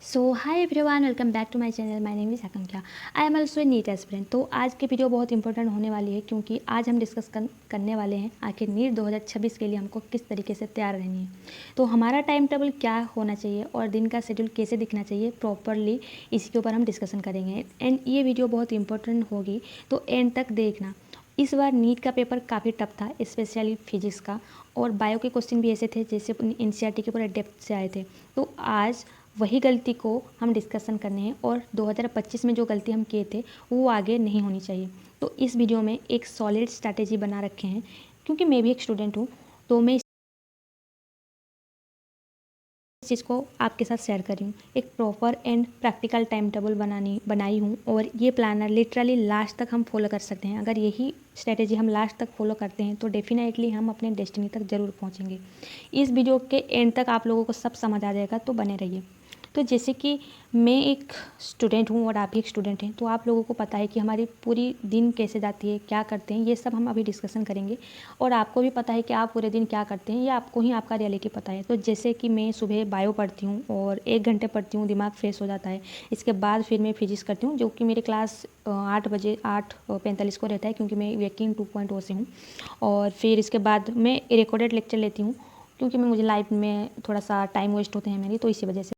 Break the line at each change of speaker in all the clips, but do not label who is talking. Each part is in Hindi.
So hi everyone, welcome back to my channel. My name is Akanksha. I am also a NEET aspirant. तो आज की वीडियो बहुत इंपॉर्टेंट होने वाली है क्योंकि आज हम डिस्कस करने वाले हैं आखिर नीट 2026 के लिए हमको किस तरीके से तैयार रहनी है। तो हमारा टाइम टेबल क्या होना चाहिए और दिन का शेड्यूल कैसे दिखना चाहिए प्रॉपरली, इसी के ऊपर हम डिस्कशन करेंगे। एंड ये वीडियो बहुत इंपॉर्टेंट होगी, तो एंड तक देखना। इस बार नीट का पेपर काफ़ी टफ था, स्पेशली फिजिक्स का, और बायो के क्वेश्चन भी ऐसे थे जैसे एनसीईआरटी के पूरे डेप्थ से आए थे। तो आज वही गलती को हम डिस्कशन करने हैं और 2025 में जो गलती हम किए थे वो आगे नहीं होनी चाहिए। तो इस वीडियो में एक सॉलिड स्ट्रैटेजी बना रखे हैं, क्योंकि मैं भी एक स्टूडेंट हूँ, तो मैं इस चीज़ को आपके साथ शेयर कर रही हूँ। एक proper and practical time table बनाई हूँ, और ये प्लानर लिटरली लास्ट तक हम फॉलो कर सकते हैं। अगर यही स्ट्रैटेजी हम लास्ट तक फॉलो करते हैं तो डेफिनेटली हम अपने डेस्टिनी तक ज़रूर पहुँचेंगे। इस वीडियो के एंड तक आप लोगों को सब समझ आ जाएगा, तो बने रहिए। तो जैसे कि मैं एक स्टूडेंट हूँ और आप भी एक स्टूडेंट हैं, तो आप लोगों को पता है कि हमारी पूरी दिन कैसे जाती है, क्या करते हैं, ये सब हम अभी डिस्कशन करेंगे। और आपको भी पता है कि आप पूरे दिन क्या करते हैं, ये आपको ही आपका रियलिटी पता है। तो जैसे कि मैं सुबह बायो पढ़ती हूँ और 1 घंटे पढ़ती हूँ, दिमाग फ्रेश हो जाता है। इसके बाद फिर मैं फिजिक्स करती हूँ, जो कि मेरी क्लास 8 बजे 8:45 को रहता है, क्योंकि मैं वेकिंग 2.0 से हूँ। और फिर इसके बाद मैं रिकॉर्डेड मुझे लेती हूँ, क्योंकि मुझे लाइफ में थोड़ा सा टाइम वेस्ट होते हैं मेरी, तो इसी वजह से।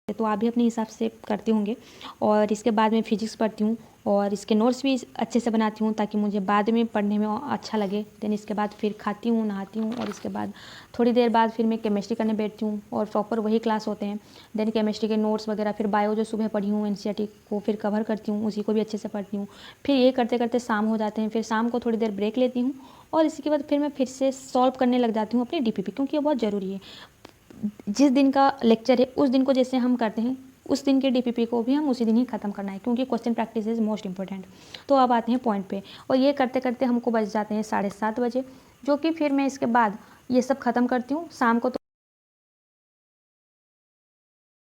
तो आप भी अपने हिसाब से करते होंगे। और इसके बाद मैं फिजिक्स पढ़ती हूँ और इसके नोट्स भी अच्छे से बनाती हूँ, ताकि मुझे बाद में पढ़ने में अच्छा लगे। देन इसके बाद फिर खाती हूँ, नहाती हूँ, और इसके बाद थोड़ी देर बाद फिर मैं केमिस्ट्री करने बैठती हूँ, और प्रॉपर वही क्लास होते हैं। देन केमिस्ट्री के नोट्स वगैरह, फिर बायो जो सुबह पढ़ी हूँ एनसीईआरटी को फिर कवर करती हूँ, उसी को भी अच्छे से पढ़ती हूँ। फिर ये करते करते शाम हो जाते हैं, फिर शाम को थोड़ी देर ब्रेक लेती हूँ, और इसके बाद फिर मैं फिर से सॉल्व करने लग जाती हूँ अपनी डीपीपी, क्योंकि ये बहुत ज़रूरी है। जिस दिन का लेक्चर है उस दिन को जैसे हम करते हैं, उस दिन के डीपीपी को भी हम उसी दिन ही ख़त्म करना है, क्योंकि question practice is most important. तो अब आते हैं पॉइंट पे, और ये करते करते हमको बच जाते हैं 7:30 बजे, जो कि फिर मैं इसके बाद ये सब ख़त्म करती हूँ शाम को। तो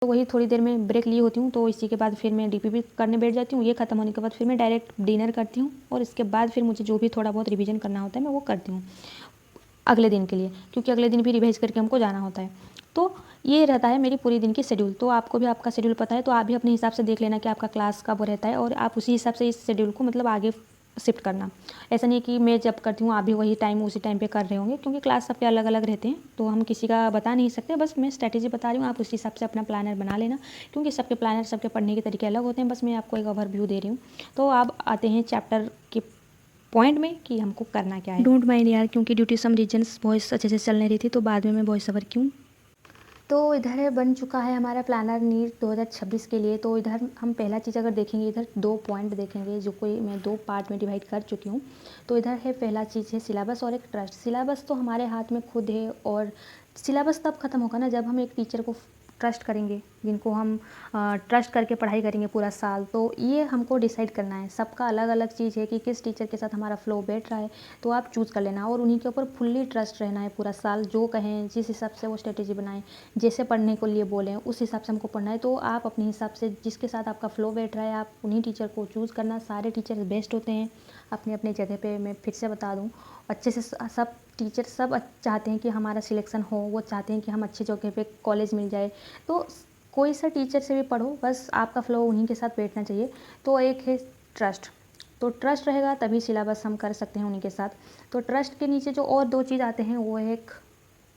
वही थोड़ी देर में ब्रेक ली होती हूँ, तो इसी के बाद फिर मैं डीपीपी करने बैठ जाती हूँ। ये ख़त्म होने के बाद फिर मैं डायरेक्ट डिनर करती हूँ, और इसके बाद फिर मुझे जो भी थोड़ा बहुत रिवीजन करना होता है मैं वो करती हूँ अगले दिन के लिए, क्योंकि अगले दिन भी रिवाइज करके हमको जाना होता है। तो ये रहता है मेरी पूरी दिन की शेड्यूल। तो आपको भी आपका शेड्यूल पता है, तो आप भी अपने हिसाब से देख लेना कि आपका क्लास कब रहता है, और आप उसी हिसाब से इस शेड्यूल को मतलब आगे शिफ्ट करना। ऐसा नहीं कि मैं जब करती हूँ आप भी वही टाइम उसी टाइम पे कर रहे होंगे, क्योंकि क्लास सबके अलग अलग रहते हैं, तो हम किसी का बता नहीं सकते। बस मैं स्ट्रैटेजी बता रही हूँ, आप उसी हिसाब से अपना प्लानर बना लेना, क्योंकि सबके प्लानर सबके पढ़ने के तरीके अलग होते हैं। बस मैं आपको एक ओवरव्यू दे रही हूँ। तो आप आते हैं चैप्टर के पॉइंट में कि हमको करना क्या है। डोंट माइंड यार, क्योंकि due to some reasons voice अच्छे से चल नहीं रही थी, तो बाद में मैं वॉइस ओवर क्यों। तो इधर बन चुका है हमारा प्लानर नीट 2026 के लिए। तो इधर हम पहला चीज़ अगर देखेंगे, इधर 2 पॉइंट देखेंगे, जो कोई मैं 2 पार्ट में डिवाइड कर चुकी हूँ। तो इधर है पहला चीज़ है सिलेबस और एक ट्रस्ट। सिलेबस तो हमारे हाथ में खुद है, और सिलेबस तब ख़त्म होगा ना जब हम एक टीचर को ट्रस्ट करेंगे, जिनको हम ट्रस्ट करके पढ़ाई करेंगे पूरा साल। तो ये हमको डिसाइड करना है। सबका अलग अलग चीज़ है कि किस टीचर के साथ हमारा फ्लो बैठ रहा है, तो आप चूज़ कर लेना, और उन्हीं के ऊपर फुल्ली ट्रस्ट रहना है पूरा साल। जो कहें, जिस हिसाब से वो स्ट्रेटेजी बनाएं, जैसे पढ़ने को लिए बोलें उस हिसाब से हमको पढ़ना है। तो आप अपने हिसाब से जिसके साथ आपका फ्लो बैठ रहा है, आप उन्हीं टीचर को चूज़ करना। सारे टीचर्स बेस्ट होते हैं अपने अपने जगह पे। मैं फिर से बता दूं, अच्छे से सब टीचर सब चाहते हैं कि हमारा सिलेक्शन हो, वो चाहते हैं कि हम अच्छी जगह पे कॉलेज मिल जाए। तो कोई सा टीचर से भी पढ़ो, बस आपका फ्लो उन्हीं के साथ बैठना चाहिए। तो एक है ट्रस्ट। तो ट्रस्ट रहेगा तभी सिलेबस हम कर सकते हैं उन्हीं के साथ। तो ट्रस्ट के नीचे जो और 2 चीज़ आते हैं, वो है एक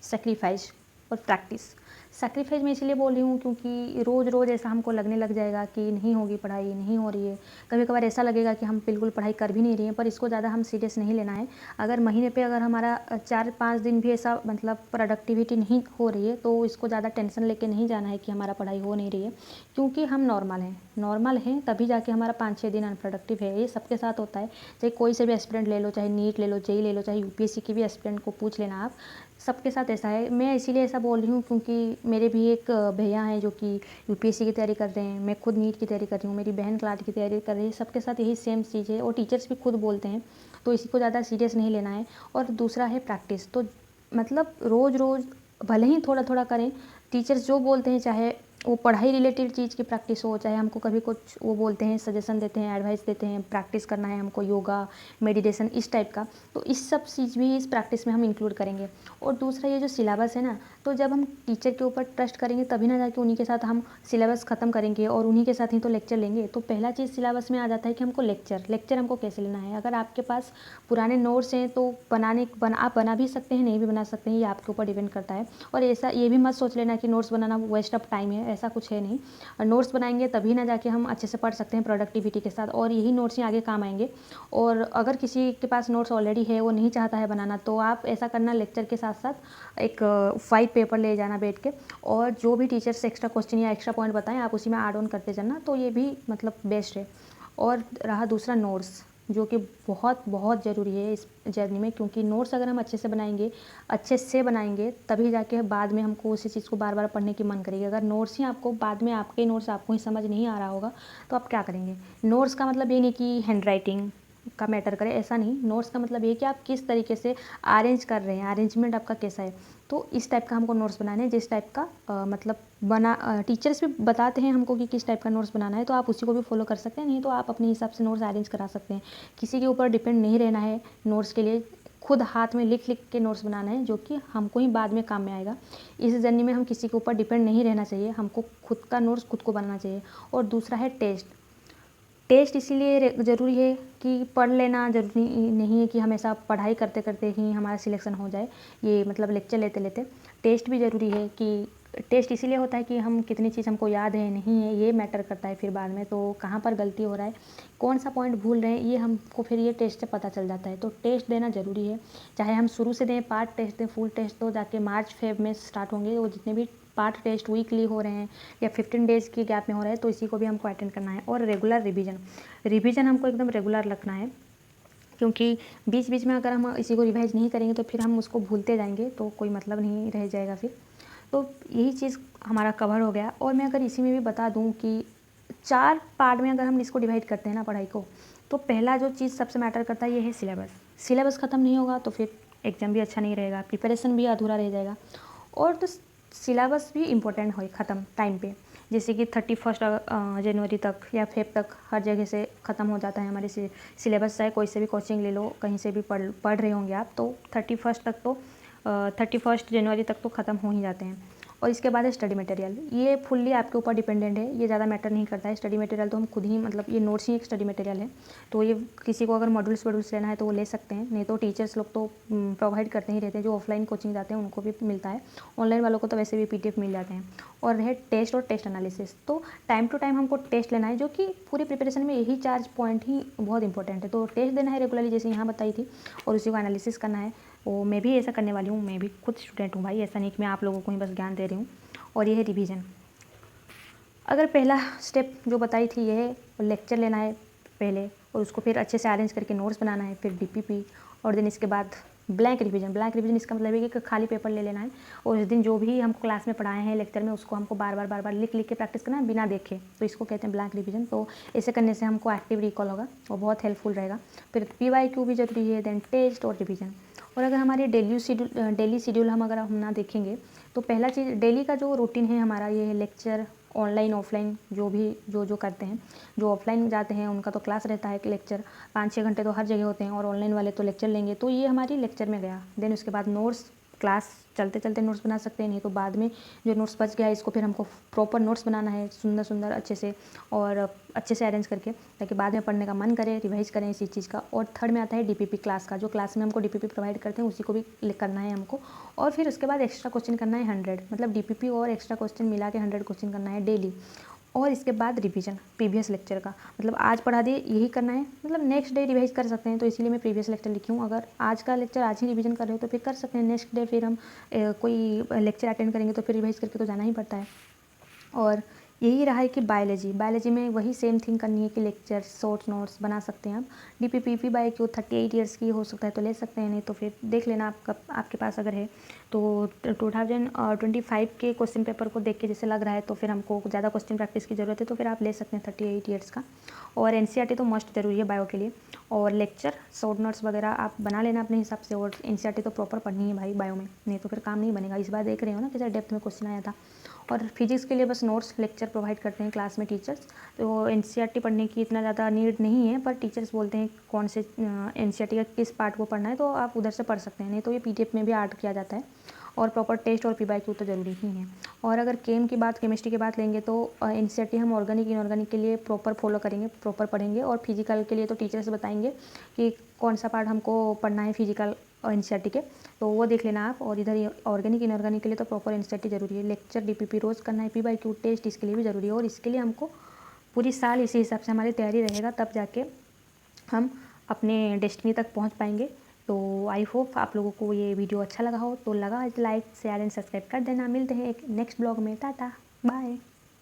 सेक्रीफाइस और प्रैक्टिस। सेक्रीफाइस मैं इसलिए बोल रही हूँ क्योंकि रोज़ रोज़ ऐसा हमको लगने लग जाएगा कि नहीं होगी पढ़ाई, नहीं हो रही है। कभी कभार ऐसा लगेगा कि हम बिल्कुल पढ़ाई कर भी नहीं रही हैं, पर इसको ज़्यादा हम सीरियस नहीं लेना है। अगर महीने पे अगर हमारा 4-5 दिन भी ऐसा मतलब प्रोडक्टिविटी नहीं हो रही है, तो इसको ज़्यादा टेंशन लेके नहीं जाना है कि हमारा पढ़ाई हो नहीं रही है, क्योंकि हम नॉर्मल हैं तभी जाके हमारा 5-6 दिन अनप्रोडक्टिव है। ये सबके साथ होता है, चाहे कोई से भी एस्पिरेंट ले लो, चाहे नीट ले लो, जेई ले लो, चाहे यूपीएससी की भी एस्पिरेंट को पूछ लेना आप, सबके साथ ऐसा है। मैं इसीलिए ऐसा बोल रही हूँ क्योंकि मेरे भी एक भैया हैं जो कि यूपीएससी की तैयारी कर रहे हैं, मैं खुद नीट की तैयारी कर रही हूँ, मेरी बहन क्लाट की तैयारी कर रही है। सबके साथ यही सेम चीज़ है, और टीचर्स भी खुद बोलते हैं, तो इसी को ज़्यादा सीरियस नहीं लेना है। और दूसरा है प्रैक्टिस। तो मतलब रोज़ रोज़ भले ही थोड़ा थोड़ा करें, टीचर्स जो बोलते हैं, चाहे वो पढ़ाई रिलेटेड चीज़ की प्रैक्टिस हो, चाहे हमको कभी कुछ वो बोलते हैं, सजेशन देते हैं, एडवाइस देते हैं, प्रैक्टिस करना है हमको योगा, मेडिटेशन इस टाइप का, तो इस सब चीज़ भी इस प्रैक्टिस में हम इंक्लूड करेंगे। और दूसरा ये जो सिलेबस है ना, तो जब हम टीचर के ऊपर ट्रस्ट करेंगे तभी ना जाके उन्हीं के साथ हम सिलेबस ख़त्म करेंगे और उन्हीं के साथ ही तो लेक्चर लेंगे। तो पहला चीज़ सिलेबस में आ जाता है कि हमको लेक्चर हमको कैसे लेना है। अगर आपके पास पुराने नोट्स हैं तो आप बना भी सकते हैं, नहीं भी बना सकते हैं, ये आपके ऊपर डिपेंड करता है। और ऐसा ये भी मत सोच लेना कि नोट्स बनाना वेस्ट ऑफ टाइम है, ऐसा कुछ है नहीं। नोट्स बनाएंगे तभी ना जाके हम अच्छे से पढ़ सकते हैं प्रोडक्टिविटी के साथ, और यही नोट्स ही आगे काम आएंगे। और अगर किसी के पास नोट्स ऑलरेडी है, वो नहीं चाहता है बनाना, तो आप ऐसा करना, लेक्चर के साथ साथ एक वाइट पेपर ले जाना बैठ के, और जो भी टीचर्स एक्स्ट्रा क्वेश्चन या एक्स्ट्रा पॉइंट बताएं आप उसी में ऐड ऑन करते जाना, तो ये भी मतलब बेस्ट है। और रहा दूसरा नोट्स, जो कि बहुत बहुत ज़रूरी है इस जर्नी में, क्योंकि नोट्स अगर हम अच्छे से बनाएंगे तभी जाके बाद में हमको उसी चीज़ को बार बार पढ़ने की मन करेगी। अगर नोट्स ही आपको बाद में आपके नोट्स आपको ही समझ नहीं आ रहा होगा तो आप क्या करेंगे। नोट्स का मतलब ये नहीं कि हैंड राइटिंग का मैटर करे, ऐसा नहीं। नोट्स का मतलब ये कि आप किस तरीके से अरेंज कर रहे हैं, अरेंजमेंट आपका कैसा है। तो इस टाइप का हमको नोट्स बनाने हैं, जिस टाइप का मतलब टीचर्स भी बताते हैं हमको कि किस टाइप का नोट्स बनाना है, तो आप उसी को भी फॉलो कर सकते हैं। नहीं तो आप अपने हिसाब से नोट्स अरेंज करा सकते हैं। किसी के ऊपर डिपेंड नहीं रहना है नोट्स के लिए, खुद हाथ में लिख के नोट्स बनाना है, जो कि हमको ही बाद में काम में आएगा। इस जर्नी में हम किसी के ऊपर डिपेंड नहीं रहना चाहिए, हमको खुद का नोट्स खुद को बनाना चाहिए। और दूसरा है टेस्ट इसीलिए ज़रूरी है कि पढ़ लेना ज़रूरी नहीं है कि हमेशा पढ़ाई करते करते ही हमारा सिलेक्शन हो जाए, ये मतलब लेक्चर लेते लेते। टेस्ट भी ज़रूरी है कि टेस्ट इसीलिए होता है कि हम कितनी चीज़ हमको याद है नहीं है, ये मैटर करता है फिर बाद में। तो कहाँ पर गलती हो रहा है, कौन सा पॉइंट भूल रहे हैं, ये हमको फिर ये टेस्ट से पता चल जाता है। तो टेस्ट देना ज़रूरी है, चाहे हम शुरू से दें, पार्ट टेस्ट दें, फुल टेस्ट तो जाके मार्च फेब में स्टार्ट होंगे। वो जितने भी पार्ट टेस्ट वीकली हो रहे हैं या 15 डेज़ की गैप में हो रहे हैं, तो इसी को भी हमको अटेंड करना है। और रेगुलर रिवीजन हमको एकदम रेगुलर रखना है, क्योंकि बीच बीच में अगर हम इसी को रिवाइज नहीं करेंगे तो फिर हम उसको भूलते जाएंगे, तो कोई मतलब नहीं रह जाएगा फिर। तो यही चीज़ हमारा कवर हो गया। और मैं अगर इसी में भी बता दूं कि 4 पार्ट में अगर हम इसको डिवाइड करते हैं ना पढ़ाई को, तो पहला जो चीज़ सबसे मैटर करता है ये है सिलेबस ख़त्म नहीं होगा तो फिर एग्ज़ाम भी अच्छा नहीं रहेगा, प्रिपरेशन भी अधूरा रह जाएगा। और तो सिलेबस भी इम्पोर्टेंट हो ख़त्म टाइम पे, जैसे कि 31 जनवरी तक या फेब तक हर जगह से ख़त्म हो जाता है हमारे सिलेबस। चाहे कोई से भी कोचिंग ले लो, कहीं से भी पढ़ रहे होंगे आप, तो 31 जनवरी तक तो ख़त्म हो ही जाते हैं। और इसके बाद है स्टडी मटेरियल, ये फुल्ली आपके ऊपर डिपेंडेंट है, ये ज़्यादा मैटर नहीं करता है। स्टडी मटेरियल तो हम खुद ही, मतलब ये नोट्स ही एक स्टडी मटेरियल है। तो ये किसी को अगर मॉड्यूल्स लेना है तो वो ले सकते हैं, नहीं तो टीचर्स लोग तो प्रोवाइड करते ही रहते हैं। जो ऑफलाइन कोचिंग जाते हैं उनको भी मिलता है, ऑनलाइन वालों को तो वैसे भी PDF मिल जाते हैं। और रहे टेस्ट और टेस्ट एनालिसिस, तो टाइम टू टाइम हमको टेस्ट लेना है, जो कि पूरी प्रिपरेशन में यही 4 पॉइंट ही बहुत इंपॉर्टेंट है। तो टेस्ट देना है रेगुलरली, जैसे यहाँ बताई थी, और उसी को एनालिसिस करना है। वो मैं भी ऐसा करने वाली हूँ, मैं भी खुद स्टूडेंट हूँ भाई, ऐसा नहीं कि मैं आप लोगों को ही बस ज्ञान दे रही हूँ। और ये है रिवीजन। अगर पहला स्टेप जो बताई थी ये है, लेक्चर लेना है पहले, और उसको फिर अच्छे से अरेंज करके नोट्स बनाना है, फिर DPP, और देन इसके बाद ब्लैंक रिवीजन। इसका मतलब है कि खाली पेपर ले लेना है, और उस दिन जो भी हमको क्लास में पढ़ाए हैं लेक्चर में, उसको हमको बार बार लिख के प्रैक्टिस करना है बिना देखे, तो इसको कहते हैं ब्लैंक रिवीजन। तो ऐसे करने से हमको एक्टिव रिकॉल होगा और बहुत हेल्पफुल रहेगा। फिर PYQ भी जरूरी है, देन टेस्ट और रिवीजन। और अगर हमारे डेली शेड्यूल हम अगर हम ना देखेंगे, तो पहला चीज़ डेली का जो रूटीन है हमारा, ये है लेक्चर, ऑनलाइन ऑफलाइन जो करते हैं। जो ऑफलाइन जाते हैं उनका तो क्लास रहता है, लेक्चर 5-6 घंटे तो हर जगह होते हैं, और ऑनलाइन वाले तो लेक्चर लेंगे, तो ये हमारी लेक्चर में गया। देन उसके बाद नोट्स, क्लास चलते चलते नोट्स बना सकते हैं, नहीं तो बाद में जो नोट्स बच गया इसको फिर हमको प्रॉपर नोट्स बनाना है, सुंदर अच्छे से, और अच्छे से अरेंज करके, ताकि बाद में पढ़ने का मन करे, रिवाइज करें इसी चीज़ का। और थर्ड में आता है DPP क्लास का, जो क्लास में हमको DPP प्रोवाइड करते हैं उसी को भी करना है हमको। और फिर उसके बाद एक्स्ट्रा क्वेश्चन करना है 100, मतलब DPP और एक्स्ट्रा क्वेश्चन मिला के 100 क्वेश्चन करना है डेली। और इसके बाद रिवीजन प्रीवियस लेक्चर का, मतलब आज पढ़ा दिए यही करना है, मतलब नेक्स्ट डे रिवाइज कर सकते हैं, तो इसीलिए मैं प्रीवियस लेक्चर लिखी हूँ। अगर आज का लेक्चर आज ही रिवीजन कर रहे हो तो फिर कर सकते हैं, नेक्स्ट डे फिर हम कोई लेक्चर अटेंड करेंगे तो फिर रिवाइज करके तो जाना ही पड़ता है। और यही रहा है कि बायोलॉजी में वही सेम थिंग करनी है कि लेक्चर शॉर्ट नोट्स बना सकते हैं आप। DPP PYQ 38 ईयर्स की हो सकता है तो ले सकते हैं, नहीं तो फिर देख लेना आपके पास अगर है तो 2025 के क्वेश्चन पेपर को देख के जैसे लग रहा है तो फिर हमको ज़्यादा क्वेश्चन प्रैक्टिस की ज़रूरत है, तो फिर आप ले सकते हैं 38 ईयर्स का। और NCERT तो मस्ट जरूरी है बायो के लिए, और लेक्चर शॉर्ट नोट्स वगैरह आप बना लेना अपने हिसाब से। और NCERT तो प्रॉपर पढ़नी है भाई बायो में, नहीं तो फिर काम नहीं बनेगा। इस बार देख रहे हो ना कैसे डेप्थ में क्वेश्चन आया था। और फिजिक्स के लिए बस नोट्स लेक्चर प्रोवाइड करते हैं क्लास में टीचर्स। तो एनसीईआरटी पढ़ने की इतना ज़्यादा नीड नहीं है, पर टीचर्स बोलते हैं कौन से एनसीईआरटी का किस पार्ट को पढ़ना है तो आप उधर से पढ़ सकते हैं, नहीं तो ये पीडीएफ में भी ऐड किया जाता है। और प्रॉपर टेस्ट और पीवाईक्यू तो ज़रूरी ही है। और अगर केमिस्ट्री की बात लेंगे तो एनसीईआरटी हम ऑर्गेनिक इनऑर्गेनिक के लिए प्रॉपर फॉलो करेंगे, प्रॉपर पढ़ेंगे। और फिजिकल के लिए तो टीचर्स बताएंगे कि कौन सा पार्ट हमको पढ़ना है फिजिकल एनसीईआरटी के, तो वो देख लेना आप। और इधर ऑर्गेनिक इनऑर्गेनिक के लिए तो प्रॉपर एनसीईआरटी ज़रूरी है। लेक्चर डीपीपी रोज़ करना है, पीवाईक्यू टेस्ट इसके लिए भी ज़रूरी है। और इसके लिए हमको पूरी साल इसी हिसाब से हमारी तैयारी रहेगा, तब जाके हम अपने डेस्टिनी तक पहुंच पाएंगे। तो आई होप आप लोगों को ये वीडियो अच्छा लगा हो, तो लगा लाइक शेयर एंड सब्सक्राइब कर देना। मिलते हैं एक नेक्स्ट ब्लॉग में। Tata bye.